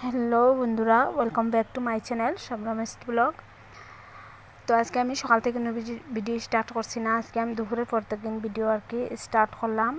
Hello বন্ধুরা, welcome back to my channel Shabnam blog. তো আজকে আমি সকাল থেকে ভিডিও স্টার্ট করছি না, আজকে আমি দুপুরের পর থেকে ভিডিও আর কি স্টার্ট করলাম।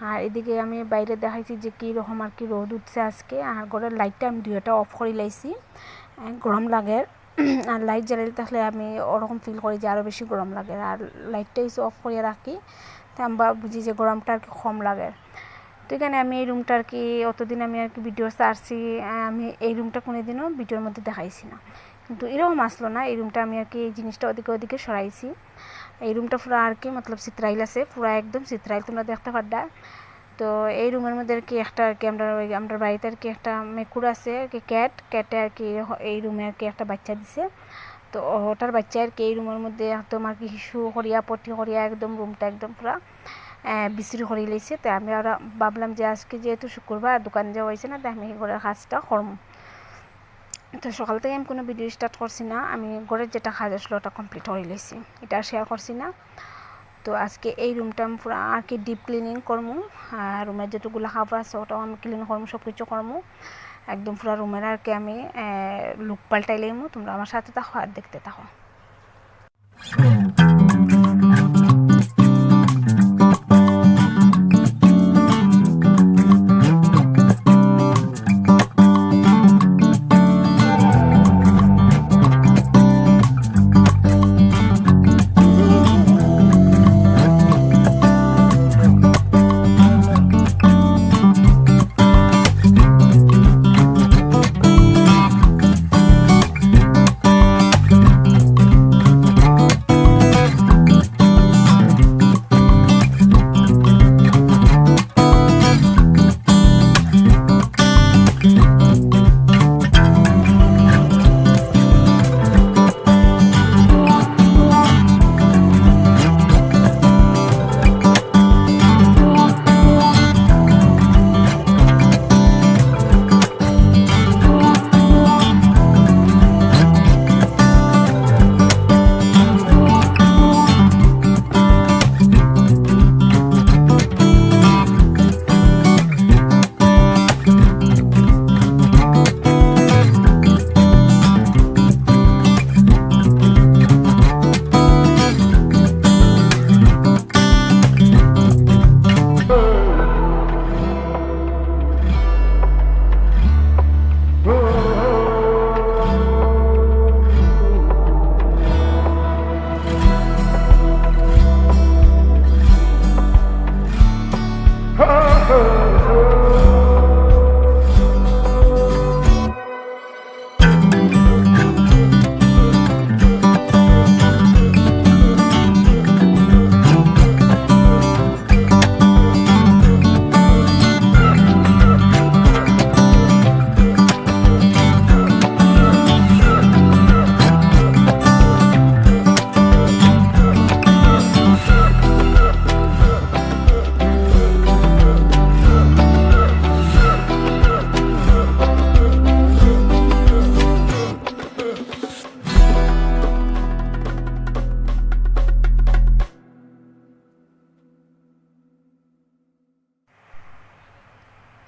আর এদিকে আমি বাইরে দেখাইছি যে কী রকম আর কি রোদ উঠছে আজকে। আর ঘরের লাইটটা আমি দুইটা অফ করে লাইছি, গরম লাগে। আর লাইট জ্বালাইলে তাহলে আমি ওরকম ফিল করি যে আরও বেশি গরম লাগে। আর লাইটটা অফ করে রাখি, তো আমরা বুঝি যে গরমটা আর কি কম লাগে। তো এখানে আমি এই রুমটা আর কি অতদিন আমি আর কি ভিডিও সারছি, আমি এই রুমটা কোনো দিনও ভিডিওর মধ্যে দেখাইছি না, কিন্তু এরকম আসলো না। এই রুমটা আমি আর কি এই জিনিসটা ওদিকে সরাইছি। এই রুমটা পুরো আর কি মতলব চিত্রাইল আছে, পুরো একদম চিত্রাইল তোমরা দেখতে পারবা। তো এই রুমের মধ্যে আর কি একটা আর কি আমরা বাড়িতে আর কি একটা মেকুর আছে আর কি, ক্যাটে আর কি এই রুমে আর কি একটা বাচ্চা দিছে। তো ওটার বাচ্চা আর কি এই রুমের মধ্যে একদম আর কি হিসু করিয়া পটি করিয়া একদম রুমটা একদম পুরা বিশ্রী করে লইছে। তো আমি আর ভাবলাম যে আজকে যেহেতু শুক্রবার দোকান যাওয়া হয়েছে না, তো আমি ঘরের কাজটা করবো। তো সকাল থেকে আমি কোনো ভিডিও স্টার্ট করছি না, আমি ঘরের যেটা কাজ আসলো ওটা কমপ্লিট করে লইছি, এটা শেয়ার করছি না। তো আজকে এই রুমটা আমি পুরো আর কি ডিপ ক্লিনিং করবো। আর রুমের যেটুকুলো খাবার আছে ওটাও আমি ক্লিন করবো, সব কিছু করবো একদম পুরো রুমের আর কি আমি লুক পাল্টাই লইমু। তোমরা আমার সাথে থাকো আর দেখতে থাকো।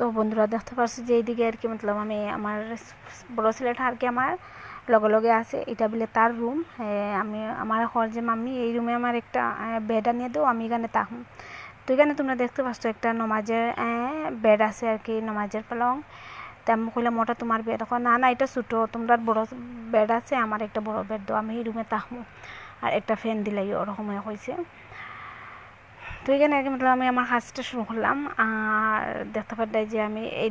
তো বন্ধুরা দেখতে পাচ্ছি যে এইদিকে আর কি মতলব আমি আমার বড় ছেলেটা আর কি আমার লগে লগে আছে, এটা বলে তার রুম। আমি আমার ঘর যে মাম্মি এই রুমে আমার একটা বেড আনিয়ে দেও, আমি এখানে থাকুম। তো এখানে তোমরা দেখতে পাচ্ছ একটা নমাজের বেড আছে আর কি, নমাজের পালং। তো আমি কইলাম ওটা তোমার বেড? এখন না না, এটা ছোটো, তোমরা বড় বেড আছে, আমার একটা বড় বেড দাও, আমি এই রুমে থাকবো, আর একটা ফ্যান দিলাই ওরকম হয়েছে। তো এখানে আর কি মতলব আমি আমার কাজটা শুরু করলাম। আর দেখতে পারতাই যে আমি এই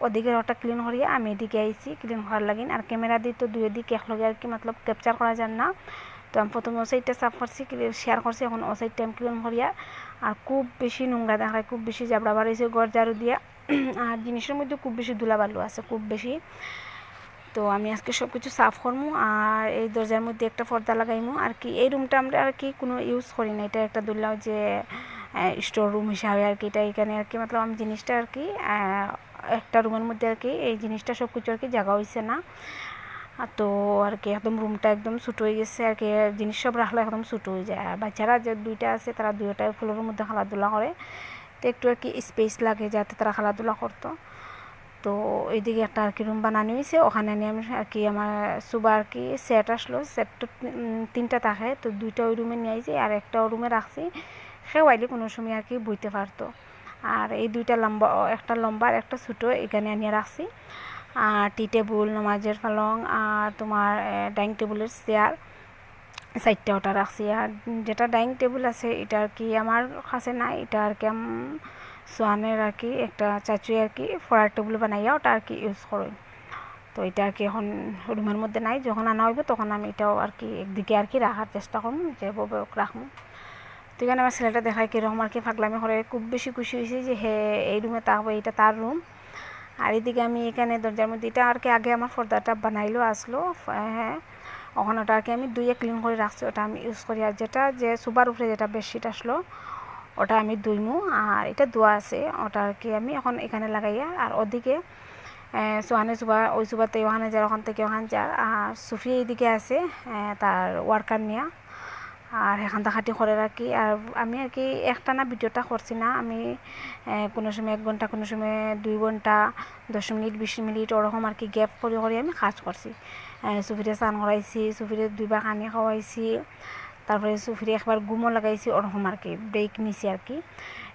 ওদিকে ওটা ক্লিন করিয়া আমি এদিকে আইছি ক্লিন করার লাগিন। আর ক্যামেরা দিয়ে তো দুই দিকে একলগে আর কি মতলব ক্যাপচার করা যায় না, তো আমি প্রথমে ও সাইডটা সাফ করছি, শেয়ার করছি, এখন ও সাইডটা আমি ক্লিন করিয়া। আর খুব বেশি নোংরা দেখায়, খুব বেশি জাবড়া বাড়িয়েছে ঘর ঝাড়ু দিয়া। আর জিনিসের মধ্যে খুব বেশি ধুলাবালু আছে, খুব বেশি। তো আমি আজকে সব কিছু সাফ করবো। আর এই দরজার মধ্যে একটা পর্দা লাগাইমু আর কি। এই রুমটা আমরা আর কি কোনো ইউজ করি না, এটা একটা ধরলাম যে স্টোর রুম হিসাবে আর কি। এটা এখানে আর কি মতলব আমি জিনিসটা আর কি একটা রুমের মধ্যে আর কি এই জিনিসটা সব কিছু আর কি জায়গা হয়েছে না। তো আর কি একদম রুমটা একদম ছোটো হয়ে গেছে আর কি, জিনিস সব রাখলে একদম ছোটো হয়ে যায়। আর বাচ্চারা যে দুইটা আছে তারা দুইটাই ফ্লোরের মধ্যে খেলাধুলা করে, তো একটু আর কি স্পেস লাগে যাতে তারা খেলাধুলা করতো। তো এইদিকে একটা আর কি রুম বানানো হয়েছে, ওখানে নিয়ে আমি আর কি আমার সুবা আর কি সেট আসলো, সেট তো 3টা থাকে, তো 2টা ওই রুমে নিয়ে আইছি আর একটা ওই রুমে রাখছি, সেও আইলে কোনো সময় আর কি বইতে পারতো। আর এই 2টা লম্বা, একটা লম্বা আর একটা ছোটো, এখানে নিয়ে রাখছি। আর টি টেবিল, নামাজের পালং আর তোমার ডাইনিং টেবিলের চেয়ার 4টা ওটা রাখছি। আর যেটা ডাইনিং টেবিল আছে এটা আর কি আমার কাছে নাই, এটা আর কি সোয়ানের আর কি একটা চাচুই আর কি ফরার টেবিল বানাইয়া ওটা আর কি ইউজ করি। তো এটা আর কি এখন রুমের মধ্যে নাই, যখন আনা হইব তখন আমি এটাও আর কি একদিকে আর কি রাখার চেষ্টা করবো, যেভাবে রাখবো। তো এখানে আমার ছেলেটা দেখায় কীরকম আর কি ফাগলামি করে, খুব বেশি খুশি হয়েছে যে হ্যাঁ এই রুমে থাকবো, এটা তার রুম। আর এদিকে আমি এখানে দরজার মধ্যে এটা আর কি আগে আমার পর্দাটা বানাইলো আসলো, হ্যাঁ ওখানে ওটা আর কি আমি ধুয়ে ক্লিন করে রাখছি, ওটা আমি ইউজ করি। আর যেটা যে সুবার উপরে যেটা বেডশিট আসলো ওটা আমি ধুইমু, আর এটা ধোয়া আছে, ওটা আর কি আমি এখন এখানে লাগাইয়া। আর ওদিকে সোহানে সুবা, ওই সুবাতে ওখানে যার, ওখান থেকে ওখানে যার। আর সুফি এইদিকে আছে তার ওয়ার্কার নিয়ে, আর এখানটা খাটি করে রাখি। আর আমি আর কি একটানা ভিডিওটা করছি না, আমি কোনো সময় 1 ঘন্টা, কোনো সময় 2 ঘন্টা, 10 মিনিট, 20 মিনিট ওরকম আর কি গ্যাপ করে করে আমি কাজ করছি। সুফিরে স্নান করাইছি, সুফিরে 2বার পানি খাওয়াইছি, তারপরে সুফিরে একবার ঘুমও লাগাইছি, ওরকম আর কি ব্রেক নিছি আর কি।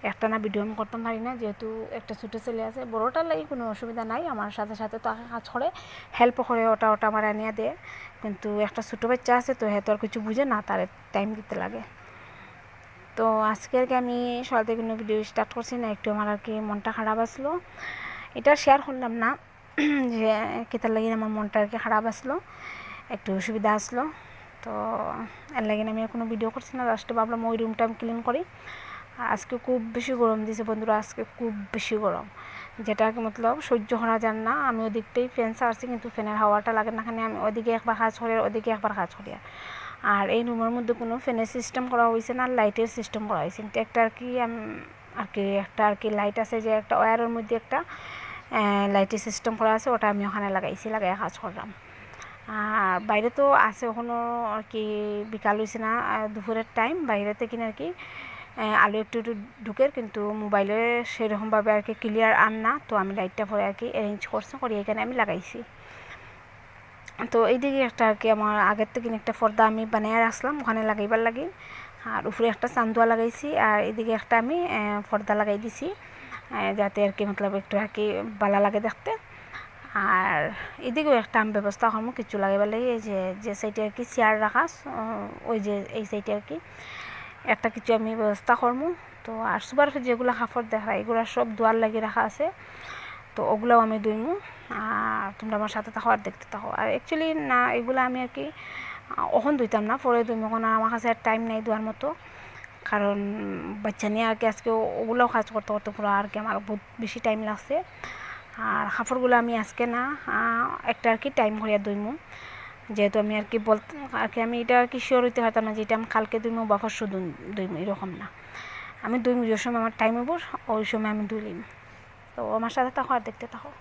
একটানা ভিডিও আমি করতে পারি না, যেহেতু একটা ছোটো ছেলে আছে, বড়োটার লাগে কোনো অসুবিধা নাই, আমার সাথে সাথে তো কাজ করে, হেল্প করে, ওটা ওটা আমার আনিয়ে দেয়। কিন্তু একটা ছোটো বাচ্চা আছে, তো হ্যাঁ তো আর কিছু বুঝে না, তার টাইম দিতে লাগে। তো আজকে আর কি আমি সকাল থেকে কোনো ভিডিও স্টার্ট করছি না, একটু আমার আর কি মনটা খারাপ আসলো, এটা শেয়ার করলাম না যে কেতার লাগে আমার মনটা আর কি খারাপ আসলো, একটু অসুবিধা আসলো। তো এর লাগে আমি আর কোনো ভিডিও করছি না, লাস্টে ভাবলাম ওই রুমটা আমি ক্লিন করি। আজকে খুব বেশি গরম দিয়েছে বন্ধুরা, আজকে খুব বেশি গরম, যেটা কি মতলব সহ্য করা যান না। আমি ওদিকটাই ফ্যান চালাচ্ছি, কিন্তু ফ্যানের হাওয়াটা লাগে না, খানে আমি ওদিকে একবার কাজ করি, ওদিকে একবার কাজ করি। আর এই রুমের মধ্যে কোনো ফ্যানের সিস্টেম করা হয়েছে না, লাইটের সিস্টেম করা হয়েছে, কিন্তু একটা আর কি একটা আর কি লাইট আছে, যে একটা ওয়্যারের মধ্যে একটা লাইটের সিস্টেম করা আছে, ওটা আমি ওখানে লাগাইছি, লাগাই কাজ করলাম। আর বাইরে তো আছে, ওখানেও আর কি বিকাল হয়েছে না, দুপুরের টাইম, বাইরে থেকে আর কি আলো একটু একটু ঢুকের, কিন্তু মোবাইলে সেরকমভাবে আর কি ক্লিয়ার আন না, তো আমি লাইটটা পরে আর কি অ্যারেঞ্জ করছি, করে এখানে আমি লাগাইছি। তো এইদিকে একটা আর কি আমার আগের থেকে একটা পর্দা আমি বানিয়ে রাখলাম, ওখানে লাগাইবার লাগি। আর উপরে একটা চান্দুয়া লাগাইছি, আর এদিকে একটা আমি পর্দা লাগাই দিছি, যাতে আর কি মতলব একটু আর কি ভালো লাগে দেখতে। আর এদিকেও একটা আমি ব্যবস্থা করবো কিছু লাগাইবার লাগে, যে সাইডে আর কি চেয়ার রাখা, ওই যে এই সাইডে আর কি একটা কিছু আমি ব্যবস্থা করবো। তো আর সুবার যেগুলো কাপড় দেখা এগুলো সব দোয়ার লাগিয়ে রাখা আছে, তো ওগুলোও আমি ধুইমু। আর তোমরা আমার সাথে থাকো আর দেখতে থাকো। আর অ্যাকচুয়ালি না, এগুলো আমি আর কি ওখন ধুইতাম না, পরে ধুইমু, এখন আমার কাছে আর টাইম নেই ধোয়ার মতো, কারণ বাচ্চা নিয়ে আর কি আজকে ওগুলোও কাজ করতে করতে পুরো আর কি আমার বহুত বেশি টাইম লাগছে। আর কাপড়গুলো আমি আজকে না একটা আর কি টাইম করিয়া ধুইমু, যেহেতু আমি আর কি বলতে আর কি আমি এটা আর কি শিওর হইতে পারতাম না যে এটা আমি কালকে ধুইমু বা পরশু ধুইমু, এরকম না, আমি ধুইমু যে সময় আমার টাইম হইব ওই সময় আমি ধুইলিম। তো আমার সাথে থাকো আর দেখতে থাকো।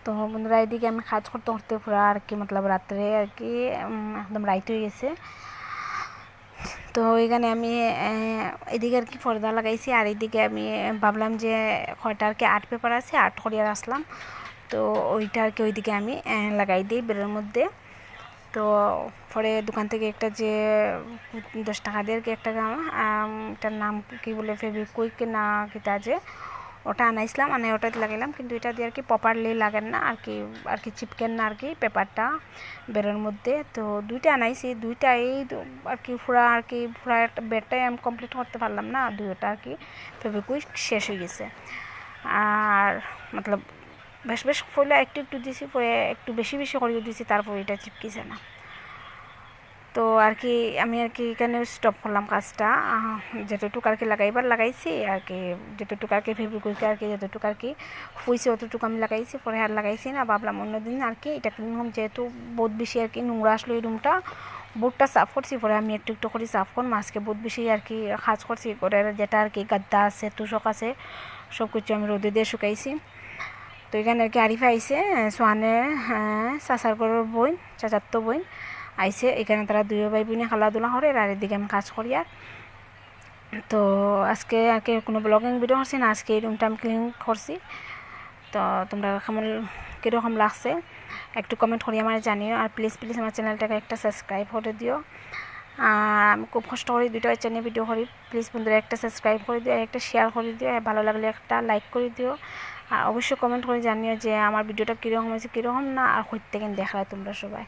তো বন্ধুরা এদিকে আমি কাজ করতে করতে পুরো আর কি মতলব রাত্রে আর কি একদম রাইত হয়ে গেছে। তো এখানে আমি এদিকে আর কি পর্দা লাগাইছি, আর এদিকে আমি ভাবলাম যে কয়টা আর কি আর্ট পেপার আছে, আর্ট করিয়া আসলাম, তো ওইটা আর কি ওইদিকে আমি লাগাই দিই বেলের মধ্যে। তো পরে দোকান থেকে একটা যে 10 টাকা দিয়ে আর কি একটা এটার নাম কি বলে ফেভিকুইক না কিটা যে ওটা আনাইছিলাম, ওটাতে লাগাইলাম, কিন্তু এটা দিয়ে আর কি প্রপারলি লাগেন না আর কি চিপকেন না আর কি পেপারটা বেরের মধ্যে। তো দুইটা আনাইছি, দুইটাই আর কি পুরা বেডটাই আমি কমপ্লিট করতে পারলাম না, দুইটা আর কি ফেভিকুইক শেষ হয়ে গেছে। আর মতলব বেশ পয়লা একটু দিছি, পরে একটু বেশি করে দিছি, তারপর এটা চিপকিছে না। তো আর কি আমি আর কি এখানে স্টপ করলাম কাজটা, যতটুকু আর কি লাগাইছি আর কি, যতটুকু আর কি ফেব্রিকুইকে আর কি যতটুকু আর কি হয়েছে অতটুকু আমি লাগাইছি, পরে আর লাগাইছি না। ভাবলাম অন্যদিন আর কি এটা ক্লিন হোম, যেহেতু বহুত বেশি আর কি নোংরা আসলো এই রুমটা, বোর্ডটা সাফ করছি, পরে আমি একটু করে সাফ করলাম। আজকে বহুত বেশি আর কি কাজ করছি, করে যেটা আর কি গাদ্দা আছে তুষক আছে সব কিছু আমি রোদে দিয়ে শুকাইছি। তো এখানে আর কি আরিফা আইসে, সোহানের চাচার ঘরের বোন, চাচার বোন আইসে, এখানে তারা দুই ভাই বোনে খেলাধুলা করে, আর এদিকে আমি কাজ করি। আর তো আজকে আর কি কোনো ব্লগিং ভিডিও করছি না, আজকে এই রুমটা আমি ক্লিন করছি। তো তোমরা কেমন কীরকম লাগছে একটু কমেন্ট করি আমার জানিও, আর প্লিজ আমার চ্যানেলটাকে একটা সাবস্ক্রাইব করে দিও। আর আমি খুব কষ্ট করি দুইটা চ্যানেল ভিডিও করি, প্লিজ বন্ধুরা একটা সাবস্ক্রাইব করে দিও, আর একটা শেয়ার করে দিও, আর ভালো লাগলে একটা লাইক করে দিও, আর অবশ্যই কমেন্ট করে জানিও যে আমার ভিডিওটা কীরকম হয়েছে কীরকম না, আর হইতে থেকে দেখায় তোমরা সবাই।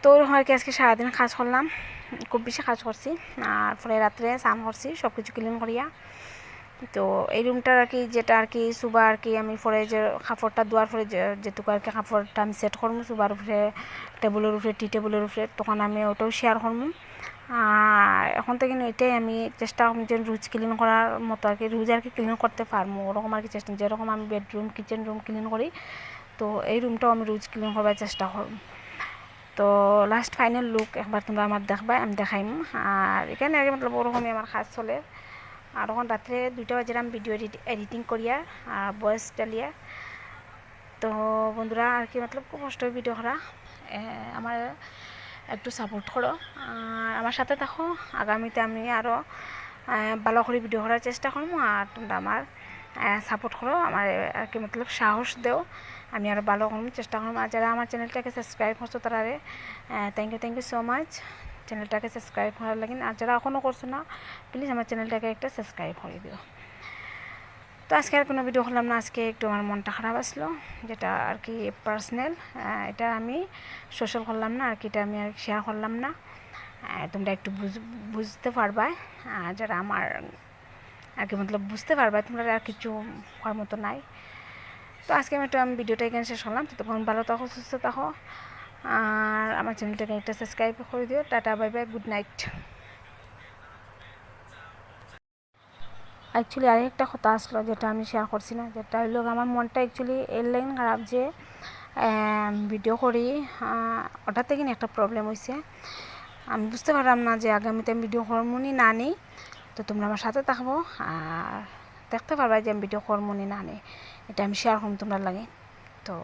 তো হয় কি আজকে সারাদিন কাজ করলাম, খুব বেশি কাজ করছি, আর পরে রাত্রে স্নান করছি সব কিছু ক্লিন করিয়া। তো এই রুমটার আর কি যেটা আর কি সুবা আর কি আমি পরে যে কাপড়টা ধোয়ার পরে যেটুকু আর কি কাপড়টা আমি সেট করবো সুবার উপরে, টেবিলের উপরে, টি টেবিলের উপরে, তখন আমি ওটাও শেয়ার করবো। আর এখন থেকে এটাই আমি চেষ্টা করবো যে রোজ ক্লিন করার মতো আর কি, রোজ আর কি ক্লিন করতে পারবো ওরকম আর কি চেষ্টা, যেরকম আমি বেডরুম কিচেন রুম ক্লিন করি, তো এই রুমটাও আমি রোজ ক্লিন করবার চেষ্টা করব। তো লাস্ট ফাইনাল লুক একবার তোমরা আমার দেখবা, আমি দেখাইম। আর এখানে আর কি মতলব ওরকমই আমার কাজ চলে। আর তখন রাত্রে 2টা বাজে আমি ভিডিও এডিটিং করিয়া আর ভয়েস ডালিয়া। তো বন্ধুরা আর কি মতলব খুব কষ্ট ভিডিও করা, আমার একটু সাপোর্ট করো, আর আমার সাথে থাকো। আগামীতে আমি আরও ভালো করে ভিডিও করার চেষ্টা করবো, আর তোমরা আমার সাপোর্ট করো, আমার আর কি মতলব সাহস দেও, আমি আরও ভালো করবো চেষ্টা করবো। আর যারা আমার চ্যানেলটাকে সাবস্ক্রাইব করছো তারা থ্যাংক ইউ সো মাচ চ্যানেলটাকে সাবস্ক্রাইব করার লাগে। আর যারা এখনও করছো না প্লিজ আমার চ্যানেলটাকে একটা সাবস্ক্রাইব করে দিও। তো আজকে আর কোনো ভিডিও করলাম না, আজকে একটু আমার মনটা খারাপ আসলো, যেটা আর কি পার্সোনাল, এটা আমি সোশ্যাল করলাম না আর কি, এটা আমি আর শেয়ার করলাম না, তোমরা একটু বুঝতে পারবা, যারা আমার আর কি মতলব বুঝতে পারবা, তোমরা আর কিছু হওয়ার মতো নাই। তো আজকে আমি ভিডিওটা এখানে শেষ করলাম। তো তখন ভালো থাকো, সুস্থ থাকো, আর আমার চ্যানেলটাকে একটা সাবস্ক্রাইব করে দিও। Tata, bye bye, good night. Actually আরেকটা কথা আসলো যেটা আমি শেয়ার করছি না, যেটা হইল আমার মনটা অ্যাকচুয়ালি এর লাইন খারাপ যে ভিডিও করি ওটার থেকে একটা প্রবলেম হয়েছে, আমি বুঝতে পারলাম না যে আগামীতে আমি ভিডিও করমুনি না নেই। তো তোমরা আমার সাথে থাকবো আর দেখতে পারবা যে আমি ভিডিও করমুনি না নেই, এটা আমি শেয়ার করবো তোমরা লাগে। তো